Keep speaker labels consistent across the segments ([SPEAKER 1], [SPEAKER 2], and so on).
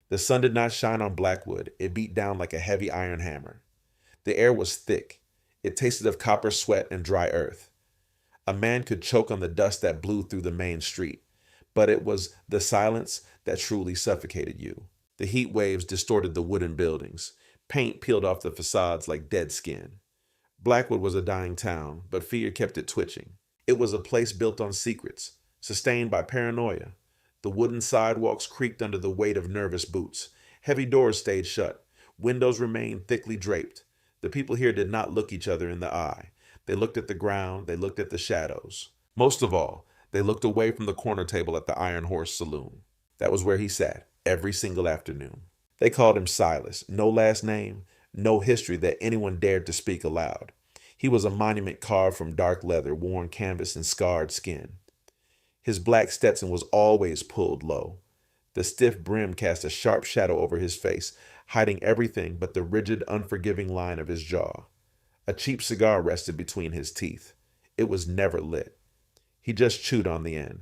[SPEAKER 1] The sun did not shine on Blackwood. It beat down like a heavy iron hammer. The air was thick. It tasted of copper sweat and dry earth. A man could choke on the dust that blew through the main street, but it was the silence that truly suffocated you. The heat waves distorted the wooden buildings. Paint peeled off the facades like dead skin. Blackwood was a dying town, but fear kept it twitching. It was a place built on secrets, sustained by paranoia. The wooden sidewalks creaked under the weight of nervous boots. Heavy doors stayed shut. Windows remained thickly draped. The people here did not look each other in the eye. They looked at the ground. They looked at the shadows. Most of all, they looked away from the corner table at the Iron Horse Saloon. That was where he sat every single afternoon. They called him Silas. No last name, no history that anyone dared to speak aloud. He was a monument carved from dark leather, worn canvas, and scarred skin. His black Stetson was always pulled low. The stiff brim cast a sharp shadow over his face, hiding everything but the rigid, unforgiving line of his jaw. A cheap cigar rested between his teeth. It was never lit. He just chewed on the end.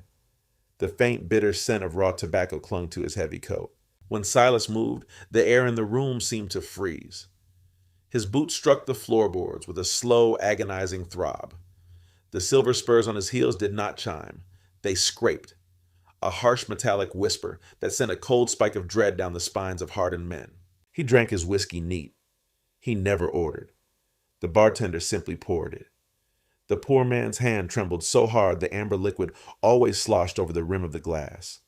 [SPEAKER 1] The faint, bitter scent of raw tobacco clung to his heavy coat. When Silas moved, the air in the room seemed to freeze. His boots struck the floorboards with a slow, agonizing throb. The silver spurs on his heels did not chime. They scraped, a harsh metallic whisper that sent a cold spike of dread down the spines of hardened men. He drank his whiskey neat. He never ordered. The bartender simply poured it. The poor man's hand trembled so hard the amber liquid always sloshed over the rim of the glass.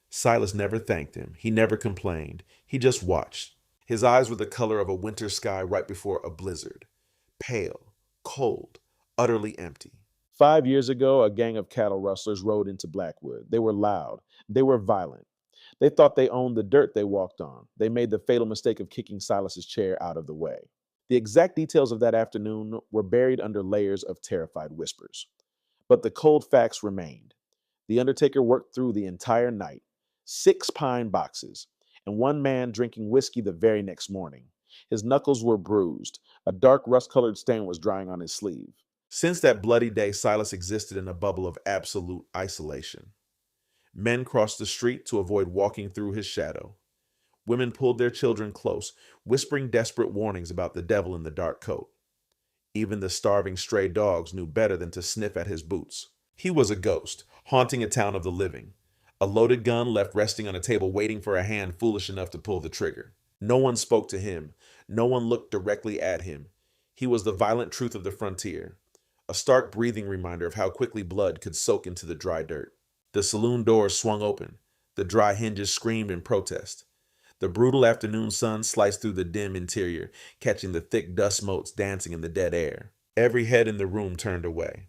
[SPEAKER 1] Silas never thanked him. He never complained. He just watched. His eyes were the color of a winter sky right before a blizzard. Pale, cold, utterly empty. 5 years ago, a gang of cattle rustlers rode into Blackwood. They were loud. They were violent. They thought they owned the dirt they walked on. They made the fatal mistake of kicking Silas's chair out of the way. The exact details of that afternoon were buried under layers of terrified whispers. But the cold facts remained. The undertaker worked through the entire night, 6 pine boxes, and one man drinking whiskey the very next morning. His knuckles were bruised. A dark rust-colored stain was drying on his sleeve. Since that bloody day, Silas existed in a bubble of absolute isolation. Men crossed the street to avoid walking through his shadow. Women pulled their children close, whispering desperate warnings about the devil in the dark coat. Even the starving stray dogs knew better than to sniff at his boots. He was a ghost, haunting a town of the living. A loaded gun left resting on a table waiting for a hand foolish enough to pull the trigger. No one spoke to him. No one looked directly at him. He was the violent truth of the frontier. A stark breathing reminder of how quickly blood could soak into the dry dirt. The saloon doors swung open. The dry hinges screamed in protest. The brutal afternoon sun sliced through the dim interior, catching the thick dust motes dancing in the dead air. Every head in the room turned away.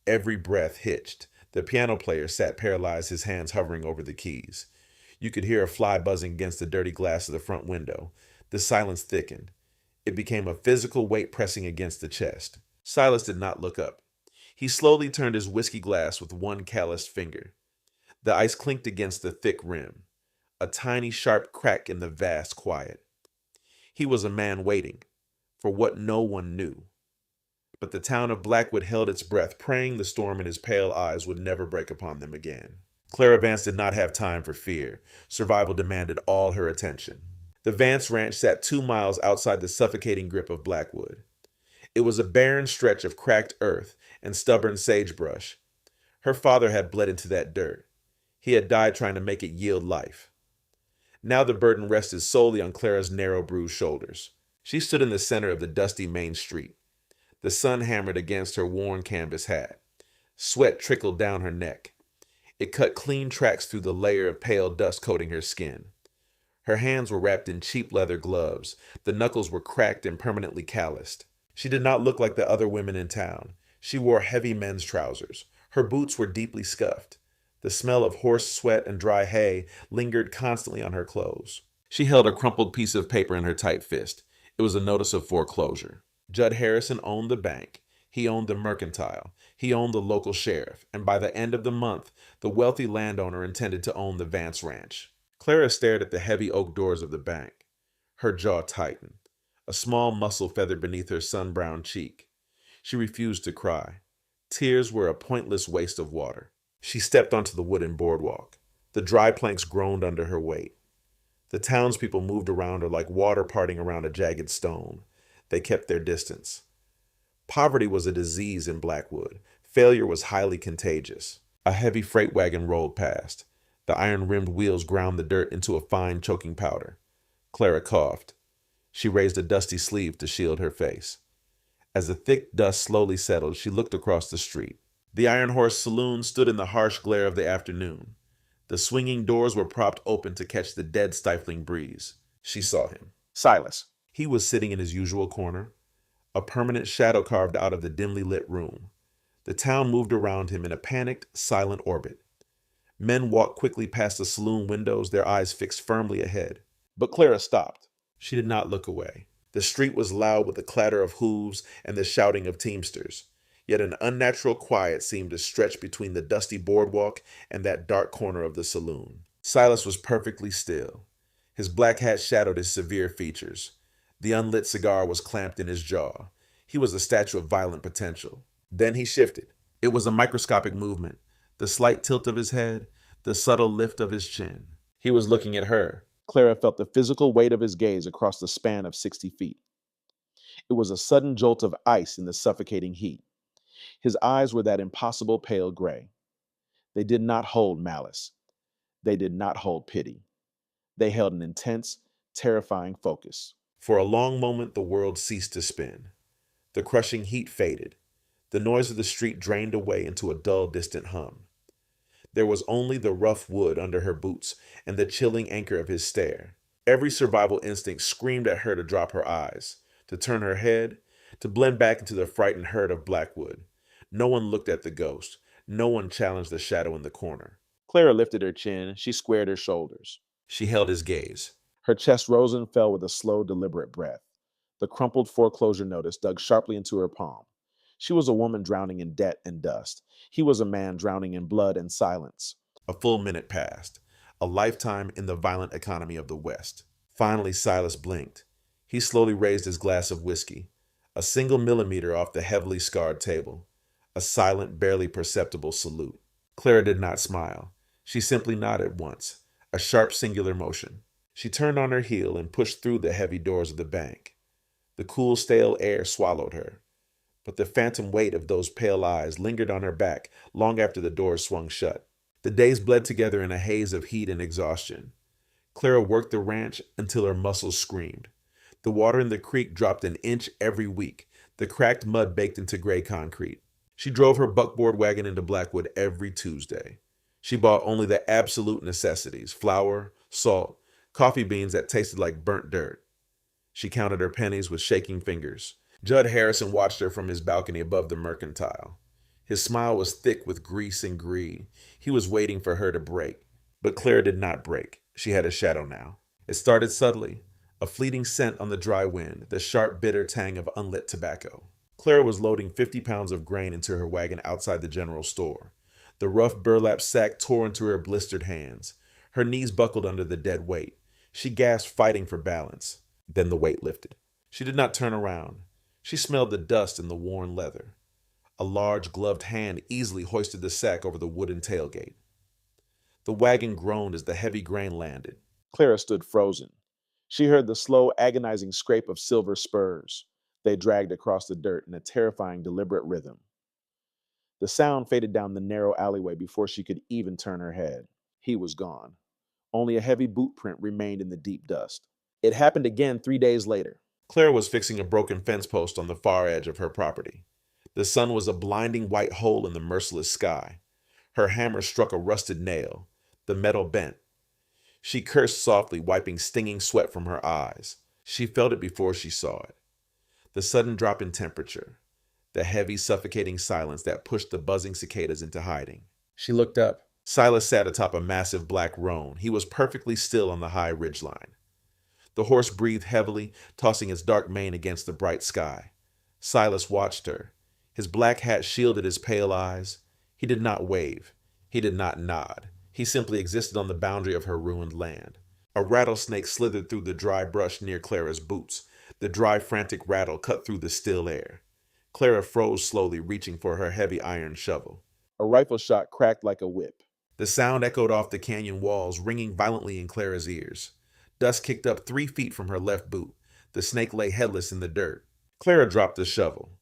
[SPEAKER 1] Every breath hitched. The piano player sat paralyzed, his hands hovering over the keys. You could hear a fly buzzing against the dirty glass of the front window. The silence thickened. It became a physical weight pressing against the chest. Silas did not look up. He slowly turned his whiskey glass with one calloused finger. The ice clinked against the thick rim. A tiny, sharp crack in the vast quiet. He was a man waiting for what no one knew. But the town of Blackwood held its breath, praying the storm in his pale eyes would never break upon them again. Clara Vance did not have time for fear. Survival demanded all her attention. The Vance ranch sat 2 miles outside the suffocating grip of Blackwood. It was a barren stretch of cracked earth and stubborn sagebrush. Her father had bled into that dirt. He had died trying to make it yield life. Now the burden rested solely on Clara's narrow, bruised shoulders. She stood in the center of the dusty main street. The sun hammered against her worn canvas hat. Sweat trickled down her neck. It cut clean tracks through the layer of pale dust coating her skin. Her hands were wrapped in cheap leather gloves. The knuckles were cracked and permanently calloused. She did not look like the other women in town. She wore heavy men's trousers. Her boots were deeply scuffed. The smell of horse sweat and dry hay lingered constantly on her clothes. She held a crumpled piece of paper in her tight fist. It was a notice of foreclosure. Judd Harrison owned the bank. He owned the mercantile. He owned the local sheriff. And by the end of the month, the wealthy landowner intended to own the Vance Ranch. Clara stared at the heavy oak doors of the bank. Her jaw tightened. A small muscle feathered beneath her sun-browned cheek. She refused to cry. Tears were a pointless waste of water. She stepped onto the wooden boardwalk. The dry planks groaned under her weight. The townspeople moved around her like water parting around a jagged stone. They kept their distance. Poverty was a disease in Blackwood. Failure was highly contagious. A heavy freight wagon rolled past. The iron-rimmed wheels ground the dirt into a fine choking powder. Clara coughed. She raised a dusty sleeve to shield her face. As the thick dust slowly settled, she looked across the street. The Iron Horse Saloon stood in the harsh glare of the afternoon. The swinging doors were propped open to catch the dead, stifling breeze. She saw him. Silas. He was sitting in his usual corner, a permanent shadow carved out of the dimly lit room. The town moved around him in a panicked, silent orbit. Men walked quickly past the saloon windows, their eyes fixed firmly ahead. But Clara stopped. She did not look away. The street was loud with the clatter of hooves and the shouting of teamsters. Yet an unnatural quiet seemed to stretch between the dusty boardwalk and that dark corner of the saloon. Silas was perfectly still. His black hat shadowed his severe features. The unlit cigar was clamped in his jaw. He was a statue of violent potential. Then he shifted. It was a microscopic movement. The slight tilt of his head, the subtle lift of his chin. He was looking at her. Clara felt the physical weight of his gaze across the span of 60 feet. It was a sudden jolt of ice in the suffocating heat. His eyes were that impossible pale gray. They did not hold malice. They did not hold pity. They held an intense, terrifying focus. For a long moment, the world ceased to spin. The crushing heat faded. The noise of the street drained away into a dull, distant hum. There was only the rough wood under her boots and the chilling anchor of his stare. Every survival instinct screamed at her to drop her eyes, to turn her head, to blend back into the frightened herd of Blackwood. No one looked at the ghost. No one challenged the shadow in the corner. Clara lifted her chin. She squared her shoulders. She held his gaze. Her chest rose and fell with a slow, deliberate breath. The crumpled foreclosure notice dug sharply into her palm. She was a woman drowning in debt and dust. He was a man drowning in blood and silence. A full minute passed. A lifetime in the violent economy of the West. Finally, Silas blinked. He slowly raised his glass of whiskey, a single millimeter off the heavily scarred table. A silent, barely perceptible salute. Clara did not smile. She simply nodded once, a sharp, singular motion. She turned on her heel and pushed through the heavy doors of the bank. The cool, stale air swallowed her, but the phantom weight of those pale eyes lingered on her back long after the doors swung shut. The days bled together in a haze of heat and exhaustion. Clara worked the ranch until her muscles screamed. The water in the creek dropped an inch every week, the cracked mud baked into gray concrete. She drove her buckboard wagon into Blackwood every Tuesday. She bought only the absolute necessities: flour, salt, coffee beans that tasted like burnt dirt. She counted her pennies with shaking fingers. Judd Harrison watched her from his balcony above the mercantile. His smile was thick with grease and greed. He was waiting for her to break. But Clara did not break. She had a shadow now. It started subtly, a fleeting scent on the dry wind, the sharp, bitter tang of unlit tobacco. Clara was loading 50 pounds of grain into her wagon outside the general store. The rough burlap sack tore into her blistered hands. Her knees buckled under the dead weight. She gasped, fighting for balance. Then the weight lifted. She did not turn around. She smelled the dust and the worn leather. A large, gloved hand easily hoisted the sack over the wooden tailgate. The wagon groaned as the heavy grain landed. Clara stood frozen. She heard the slow, agonizing scrape of silver spurs. They dragged across the dirt in a terrifying, deliberate rhythm. The sound faded down the narrow alleyway before she could even turn her head. He was gone. Only a heavy boot print remained in the deep dust. It happened again 3 days later. Clara was fixing a broken fence post on the far edge of her property. The sun was a blinding white hole in the merciless sky. Her hammer struck a rusted nail. The metal bent. She cursed softly, wiping stinging sweat from her eyes. She felt it before she saw it. The sudden drop in temperature. The heavy, suffocating silence that pushed the buzzing cicadas into hiding. She looked up. Silas sat atop a massive black roan. He was perfectly still on the high ridgeline. The horse breathed heavily, tossing its dark mane against the bright sky. Silas watched her. His black hat shielded his pale eyes. He did not wave. He did not nod. He simply existed on the boundary of her ruined land. A rattlesnake slithered through the dry brush near Clara's boots. The dry, frantic rattle cut through the still air. Clara froze slowly, reaching for her heavy iron shovel. A rifle shot cracked like a whip. The sound echoed off the canyon walls, ringing violently in Clara's ears. Dust kicked up 3 feet from her left boot. The snake lay headless in the dirt. Clara dropped the shovel.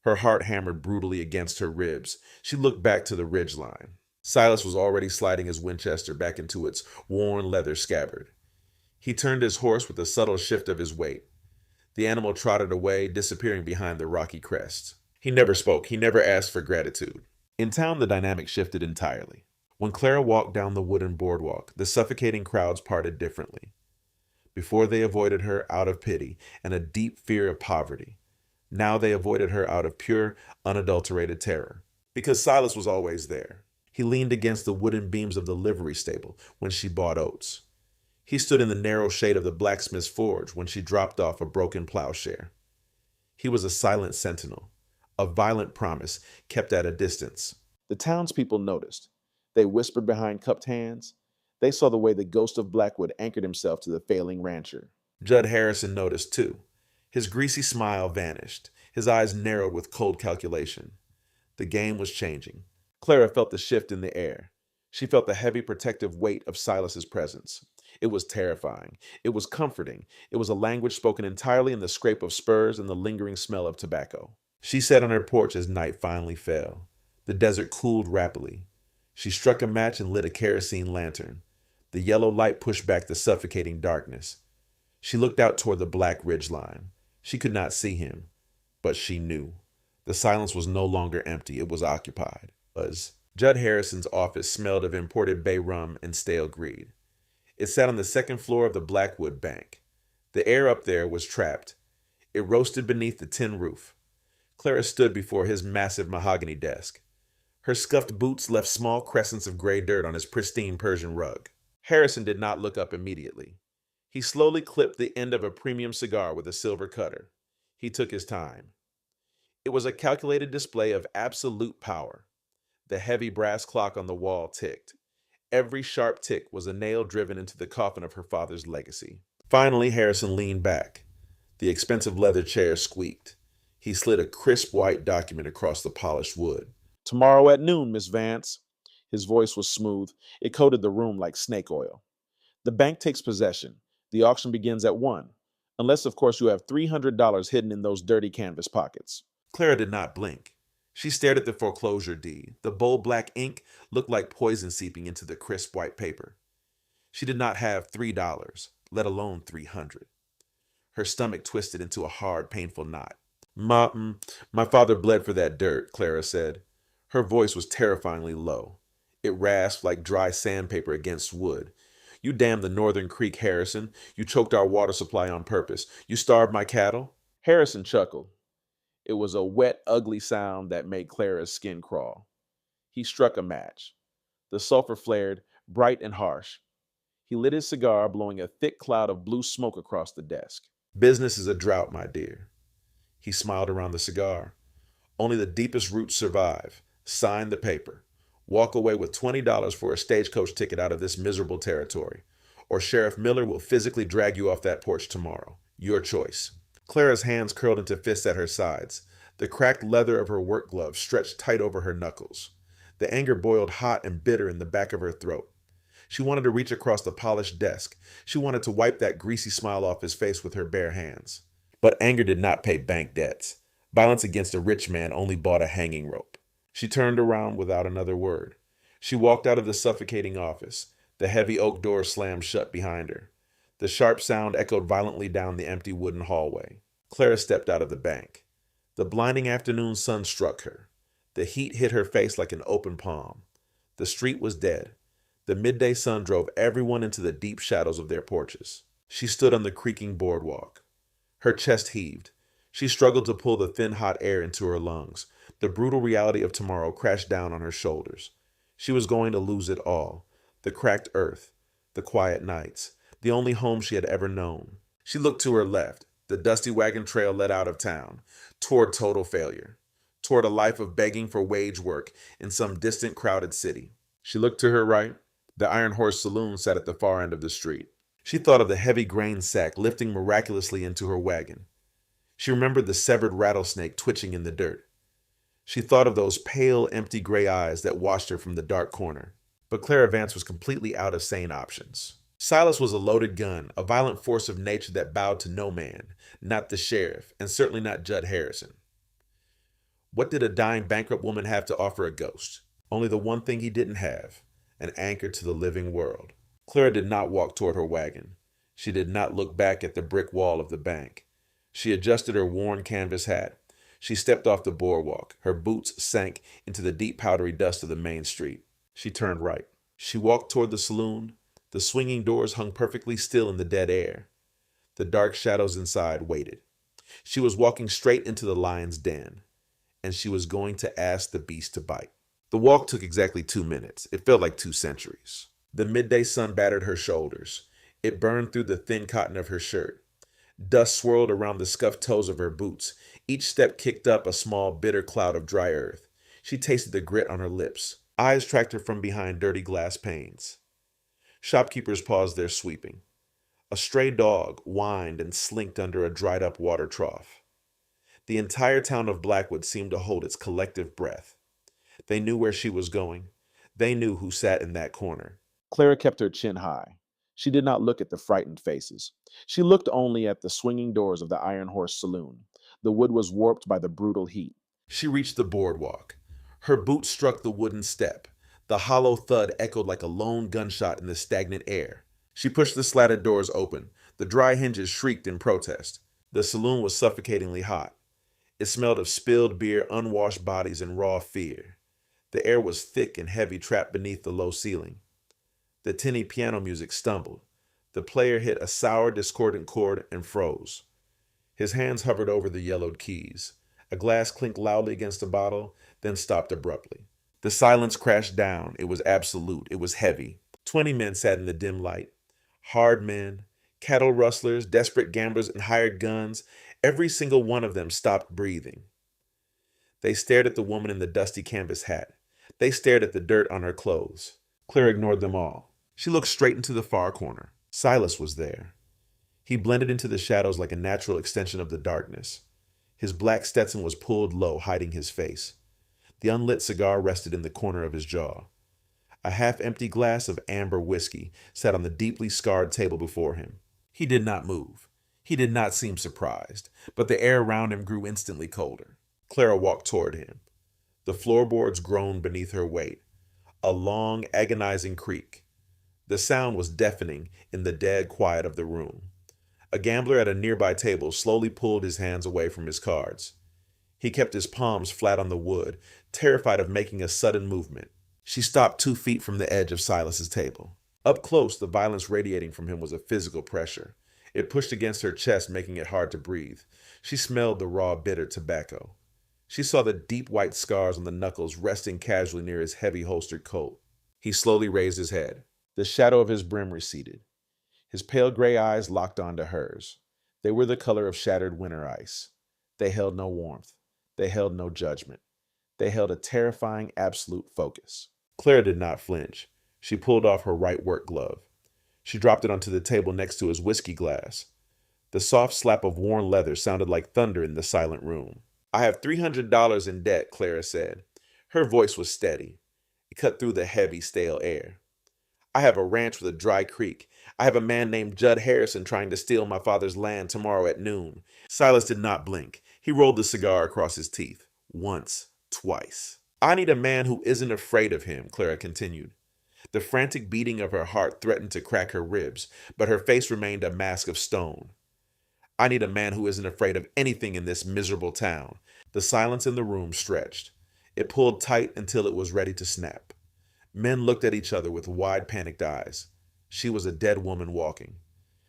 [SPEAKER 1] Her heart hammered brutally against her ribs. She looked back to the ridge line. Silas was already sliding his Winchester back into its worn leather scabbard. He turned his horse with a subtle shift of his weight. The animal trotted away, disappearing behind the rocky crest. He never spoke. He never asked for gratitude. In town, the dynamic shifted entirely. When Clara walked down the wooden boardwalk, the suffocating crowds parted differently. Before they avoided her out of pity and a deep fear of poverty. Now they avoided her out of pure, unadulterated terror. Because Silas was always there. He leaned against the wooden beams of the livery stable when she bought oats. He stood in the narrow shade of the blacksmith's forge when she dropped off a broken plowshare. He was a silent sentinel, a violent promise kept at a distance. The townspeople noticed. They whispered behind cupped hands. They saw the way the ghost of Blackwood anchored himself to the failing rancher. Judd Harrison noticed too. His greasy smile vanished. His eyes narrowed with cold calculation. The game was changing. Clara felt the shift in the air. She felt the heavy protective weight of Silas's presence. It was terrifying. It was comforting. It was a language spoken entirely in the scrape of spurs and the lingering smell of tobacco. She sat on her porch as night finally fell. The desert cooled rapidly. She struck a match and lit a kerosene lantern. The yellow light pushed back the suffocating darkness. She looked out toward the black ridge line. She could not see him, but she knew. The silence was no longer empty. It was occupied. Judd Harrison's office smelled of imported bay rum and stale greed. It sat on the second floor of the Blackwood bank. The air up there was trapped. It roasted beneath the tin roof. Clara stood before his massive mahogany desk. Her scuffed boots left small crescents of gray dirt on his pristine Persian rug. Harrison did not look up immediately. He slowly clipped the end of a premium cigar with a silver cutter. He took his time. It was a calculated display of absolute power. The heavy brass clock on the wall ticked. Every sharp tick was a nail driven into the coffin of her father's legacy. Finally, Harrison leaned back. The expensive leather chair squeaked. He slid a crisp white document across the polished wood. "Tomorrow at noon, Miss Vance." His voice was smooth. It coated the room like snake oil. "The bank takes possession. The auction begins at 1. Unless, of course, you have $300 hidden in those dirty canvas pockets." Clara did not blink. She stared at the foreclosure deed. The bold black ink looked like poison seeping into the crisp white paper. She did not have $3, let alone 300. Her stomach twisted into a hard, painful knot. My father bled for that dirt," Clara said. Her voice was terrifyingly low. It rasped like dry sandpaper against wood. "You damned the Northern Creek, Harrison. You choked our water supply on purpose. You starved my cattle." Harrison chuckled. It was a wet, ugly sound that made Clara's skin crawl. He struck a match. The sulfur flared, bright and harsh. He lit his cigar, blowing a thick cloud of blue smoke across the desk. "Business is a drought, my dear." He smiled around the cigar. "Only the deepest roots survive. Sign the paper. Walk away with $20 for a stagecoach ticket out of this miserable territory. Or Sheriff Miller will physically drag you off that porch tomorrow. Your choice." Clara's hands curled into fists at her sides. The cracked leather of her work gloves stretched tight over her knuckles. The anger boiled hot and bitter in the back of her throat. She wanted to reach across the polished desk. She wanted to wipe that greasy smile off his face with her bare hands. But anger did not pay bank debts. Violence against a rich man only bought a hanging rope. She turned around without another word. She walked out of the suffocating office. The heavy oak door slammed shut behind her. The sharp sound echoed violently down the empty wooden hallway. Clara stepped out of the bank. The blinding afternoon sun struck her. The heat hit her face like an open palm. The street was dead. The midday sun drove everyone into the deep shadows of their porches. She stood on the creaking boardwalk. Her chest heaved. She struggled to pull the thin, hot air into her lungs. The brutal reality of tomorrow crashed down on her shoulders. She was going to lose it all. The cracked earth, the quiet nights, the only home she had ever known. She looked to her left. The dusty wagon trail led out of town, toward total failure, toward a life of begging for wage work in some distant, crowded city. She looked to her right. The Iron Horse Saloon sat at the far end of the street. She thought of the heavy grain sack lifting miraculously into her wagon. She remembered the severed rattlesnake twitching in the dirt. She thought of those pale, empty gray eyes that watched her from the dark corner. But Clara Vance was completely out of sane options. Silas was a loaded gun, a violent force of nature that bowed to no man, not the sheriff, and certainly not Judd Harrison. What did a dying bankrupt woman have to offer a ghost? Only the one thing he didn't have, an anchor to the living world. Clara did not walk toward her wagon. She did not look back at the brick wall of the bank. She adjusted her worn canvas hat. She stepped off the boardwalk. Her boots sank into the deep powdery dust of the main street. She turned right. She walked toward the saloon. The swinging doors hung perfectly still in the dead air. The dark shadows inside waited. She was walking straight into the lion's den, and she was going to ask the beast to bite. The walk took exactly 2 minutes. It felt like 2 centuries. The midday sun battered her shoulders. It burned through the thin cotton of her shirt. Dust swirled around the scuffed toes of her boots. Each step kicked up a small, bitter cloud of dry earth. She tasted the grit on her lips. Eyes tracked her from behind dirty glass panes. Shopkeepers paused their sweeping. A stray dog whined and slinked under a dried-up water trough. The entire town of Blackwood seemed to hold its collective breath. They knew where she was going. They knew who sat in that corner. Clara kept her chin high. She did not look at the frightened faces. She looked only at the swinging doors of the Iron Horse Saloon. The wood was warped by the brutal heat. She reached the boardwalk. Her boot struck the wooden step. The hollow thud echoed like a lone gunshot in the stagnant air. She pushed the slatted doors open. The dry hinges shrieked in protest. The saloon was suffocatingly hot. It smelled of spilled beer, unwashed bodies, and raw fear. The air was thick and heavy, trapped beneath the low ceiling. The tinny piano music stumbled. The player hit a sour, discordant chord and froze. His hands hovered over the yellowed keys. A glass clinked loudly against a bottle, then stopped abruptly. The silence crashed down. It was absolute. It was heavy. 20 men sat in the dim light. Hard men, cattle rustlers, desperate gamblers, and hired guns. Every single one of them stopped breathing. They stared at the woman in the dusty canvas hat. They stared at the dirt on her clothes. Clara ignored them all. She looked straight into the far corner. Silas was there. He blended into the shadows like a natural extension of the darkness. His black Stetson was pulled low, hiding his face. The unlit cigar rested in the corner of his jaw. A half-empty glass of amber whiskey sat on the deeply scarred table before him. He did not move. He did not seem surprised, but the air around him grew instantly colder. Clara walked toward him. The floorboards groaned beneath her weight. A long, agonizing creak. The sound was deafening in the dead quiet of the room. A gambler at a nearby table slowly pulled his hands away from his cards. He kept his palms flat on the wood, terrified of making a sudden movement. She stopped 2 feet from the edge of Silas's table. Up close, the violence radiating from him was a physical pressure. It pushed against her chest, making it hard to breathe. She smelled the raw, bitter tobacco. She saw the deep white scars on the knuckles resting casually near his heavy holstered coat. He slowly raised his head. The shadow of his brim receded. His pale gray eyes locked onto hers. They were the color of shattered winter ice. They held no warmth. They held no judgment. They held a terrifying, absolute focus. Clara did not flinch. She pulled off her right work glove. She dropped it onto the table next to his whiskey glass. The soft slap of worn leather sounded like thunder in the silent room. "I have $300 in debt," Clara said. Her voice was steady. It cut through the heavy, stale air. "I have a ranch with a dry creek. I have a man named Judd Harrison trying to steal my father's land tomorrow at noon." Silas did not blink. He rolled the cigar across his teeth. Once, twice. "I need a man who isn't afraid of him," Clara continued. The frantic beating of her heart threatened to crack her ribs, but her face remained a mask of stone. "I need a man who isn't afraid of anything in this miserable town." The silence in the room stretched. It pulled tight until it was ready to snap. Men looked at each other with wide, panicked eyes. She was a dead woman walking.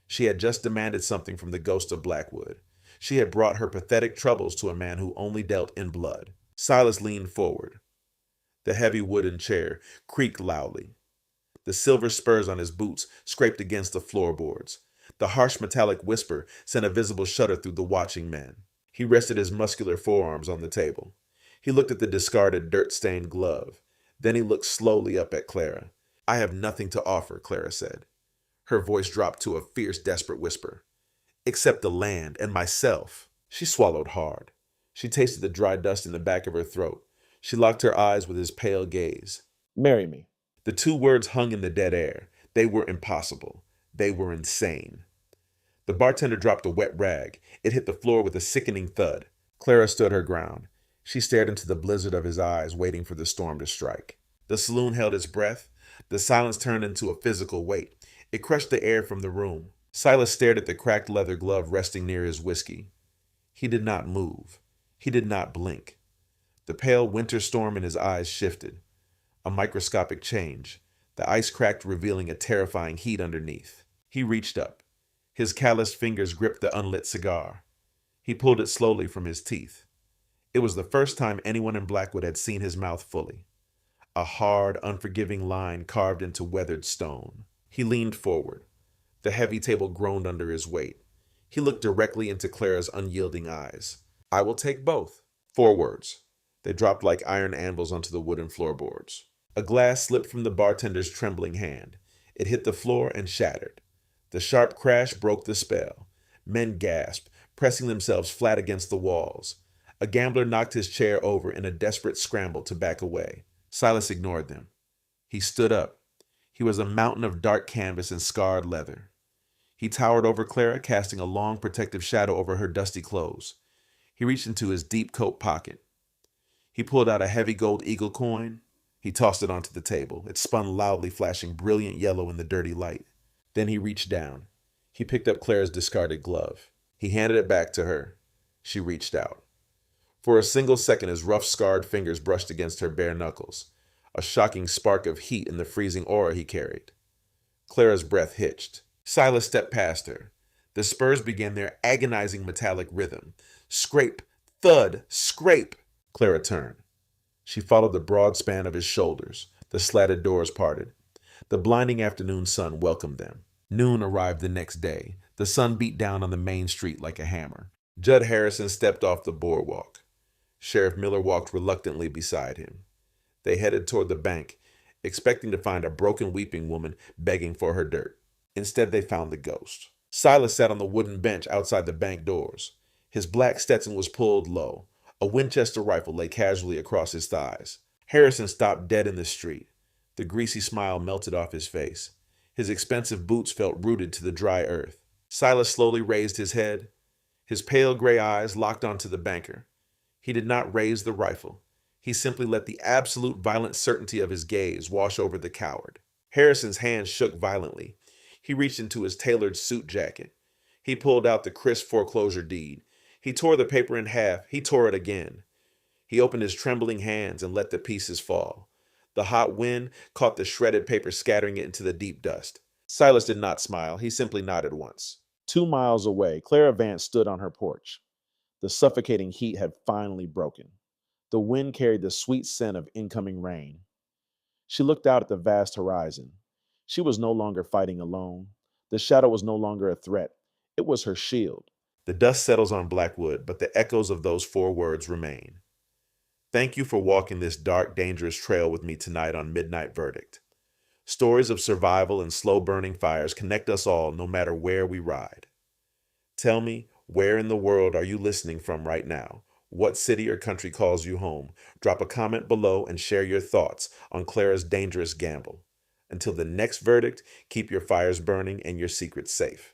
[SPEAKER 1] She had just demanded something from the ghost of Blackwood. She had brought her pathetic troubles to a man who only dealt in blood. Silas leaned forward. The heavy wooden chair creaked loudly. The silver spurs on his boots scraped against the floorboards. The harsh metallic whisper sent a visible shudder through the watching men. He rested his muscular forearms on the table. He looked at the discarded, dirt-stained glove. Then he looked slowly up at Clara. "I have nothing to offer," Clara said. Her voice dropped to a fierce, desperate whisper. "Except the land and myself." She swallowed hard. She tasted the dry dust in the back of her throat. She locked her eyes with his pale gaze. "Marry me." The 2 words hung in the dead air. They were impossible. They were insane. The bartender dropped a wet rag. It hit the floor with a sickening thud. Clara stood her ground. She stared into the blizzard of his eyes, waiting for the storm to strike. The saloon held its breath. The silence turned into a physical weight. It crushed the air from the room. Silas stared at the cracked leather glove resting near his whiskey. He did not move. He did not blink. The pale winter storm in his eyes shifted. A microscopic change. The ice cracked, revealing a terrifying heat underneath. He reached up. His calloused fingers gripped the unlit cigar. He pulled it slowly from his teeth. It was the first time anyone in Blackwood had seen his mouth fully. A hard, unforgiving line carved into weathered stone. He leaned forward. The heavy table groaned under his weight. He looked directly into Clara's unyielding eyes. "I will take both." 4 words. They dropped like iron anvils onto the wooden floorboards. A glass slipped from the bartender's trembling hand. It hit the floor and shattered. The sharp crash broke the spell. Men gasped, pressing themselves flat against the walls. A gambler knocked his chair over in a desperate scramble to back away. Silas ignored them. He stood up. He was a mountain of dark canvas and scarred leather. He towered over Clara, casting a long protective shadow over her dusty clothes. He reached into his deep coat pocket. He pulled out a heavy gold eagle coin. He tossed it onto the table. It spun loudly, flashing brilliant yellow in the dirty light. Then he reached down. He picked up Clara's discarded glove. He handed it back to her. She reached out. For a single second, his rough, scarred fingers brushed against her bare knuckles, a shocking spark of heat in the freezing aura he carried. Clara's breath hitched. Silas stepped past her. The spurs began their agonizing metallic rhythm. Scrape, thud, scrape. Clara turned. She followed the broad span of his shoulders. The slatted doors parted. The blinding afternoon sun welcomed them. Noon arrived the next day. The sun beat down on the main street like a hammer. Judd Harrison stepped off the boardwalk. Sheriff Miller walked reluctantly beside him. They headed toward the bank, expecting to find a broken weeping woman begging for her dirt. Instead, they found the ghost. Silas sat on the wooden bench outside the bank doors. His black Stetson was pulled low. A Winchester rifle lay casually across his thighs. Harrison stopped dead in the street. The greasy smile melted off his face. His expensive boots felt rooted to the dry earth. Silas slowly raised his head. His pale gray eyes locked onto the banker. He did not raise the rifle. He simply let the absolute violent certainty of his gaze wash over the coward. Harrison's hand shook violently. He reached into his tailored suit jacket. He pulled out the crisp foreclosure deed. He tore the paper in half. He tore it again. He opened his trembling hands and let the pieces fall. The hot wind caught the shredded paper, scattering it into the deep dust. Silas did not smile. He simply nodded once. 2 miles away, Clara Vance stood on her porch. The suffocating heat had finally broken. The wind carried the sweet scent of incoming rain. She looked out at the vast horizon. She was no longer fighting alone. The shadow was no longer a threat. It was her shield. The dust settles on Blackwood, but the echoes of those 4 words remain. Thank you for walking this dark, dangerous trail with me tonight on Midnight Verdict. Stories of survival and slow-burning fires connect us all, no matter where we ride. Tell me, where in the world are you listening from right now? What city or country calls you home? Drop a comment below and share your thoughts on Clara's dangerous gamble. Until the next verdict, keep your fires burning and your secrets safe.